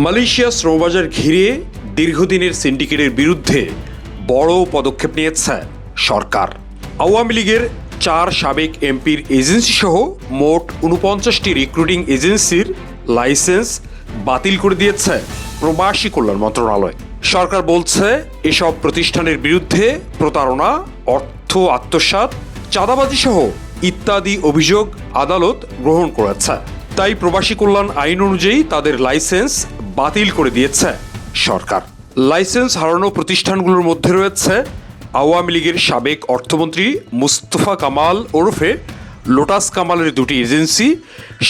Malaysia শ্রমবাজার ঘিরে দীর্ঘদিনের সিন্ডিকেটের বিরুদ্ধে বড় পদক্ষেপ নিয়েছে সরকার। আওয়ামী লীগের 4 সাবেক এমপির এজেন্সি সহ মোট 49টি রিক্রুটিং এজেন্সির লাইসেন্স বাতিল করে দিয়েছে প্রবাসী কল্যাণ মন্ত্রণালয়। সরকার বলছে এসব প্রতিষ্ঠানের বিরুদ্ধে প্রতারণা, অর্থ আত্মসাৎ, চাঁদাবাজি সহ ইত্যাদি অভিযোগ আদালত গ্রহণ করেছে। তাই প্রবাসী কল্যাণ আইন অনুযায়ী তাদের লাইসেন্স বাতিল করে দিয়েছে সরকার। লাইসেন্স হারানো প্রতিষ্ঠানগুলোর মধ্যে রয়েছে আওয়ামী লীগের সাবেক অর্থমন্ত্রী মুস্তফা কামাল ওরফে লোটাস কামালের 2টি এজেন্সি,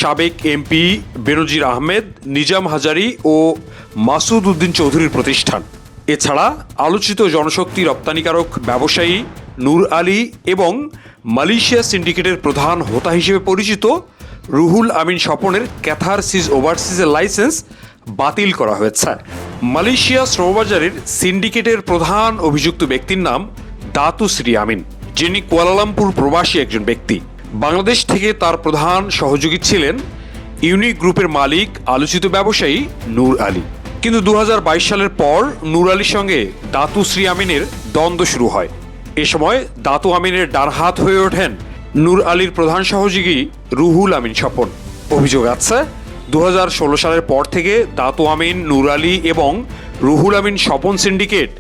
সাবেক এমপি বেনজির আহমেদ, নিজাম হাজারি ও মাসুদ উদ্দিন চৌধুরীর প্রতিষ্ঠান। এছাড়া আলোচিত জনশক্তি রপ্তানিকারক ব্যবসায়ী নূর আলী এবং মালয়েশিয়া সিন্ডিকেটের প্রধান হোতা হিসেবে পরিচিত রুহুল আমিন স্বপনের ক্যাথারসিস ওভারসিজের লাইসেন্স বাতিল করা হয়েছে। মালয়েশিয়া শ্রমবাজারের সিন্ডিকেটের প্রধান অভিযুক্ত ব্যক্তির নাম দাতু শ্রী আমিন, যিনি কুয়ালালামপুর প্রবাসী একজন ব্যক্তি। বাংলাদেশ থেকে তার প্রধান সহযোগী ছিলেন ইউনিক গ্রুপের মালিক আলোচিত ব্যবসায়ী নূর আলী। কিন্তু 2022 সালের পর নূর আলীর সঙ্গে দাতু শ্রী আমিনের দ্বন্দ্ব শুরু হয়। এ সময় দাতু আমিনের ডানহাত হয়ে ওঠেন নূর আলীর প্রধান সহযোগী রুহুল আমিন স্বপন। অভিযোগ আছে 2016 সালের পর থেকে দাতু আমিন, নূর আলী এবং রুহুল আমিন স্বপন সিন্ডিকেট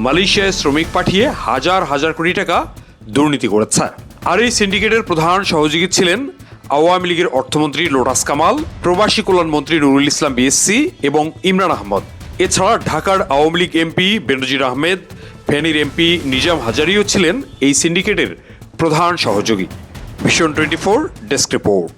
মালয়েশিয়ায় শ্রমিক পাঠিয়ে হাজার হাজার কোটি টাকা দুর্নীতি করেছে। আর এই সিন্ডিকেটের প্রধান সহযোগী ছিলেন আওয়ামী লীগের অর্থমন্ত্রী লোটাস কামাল, প্রবাসী কল্যাণ মন্ত্রী নুরুল ইসলাম বিএসসি এবং ইমরান আহমদ। এছাড়া ঢাকার আওয়ামী লীগ এমপি বেনজির আহমেদ, ফেনীর এমপি নিজাম হাজারিও ছিলেন এই সিন্ডিকেটের প্রধান সহযোগী। Vision 24 desk report.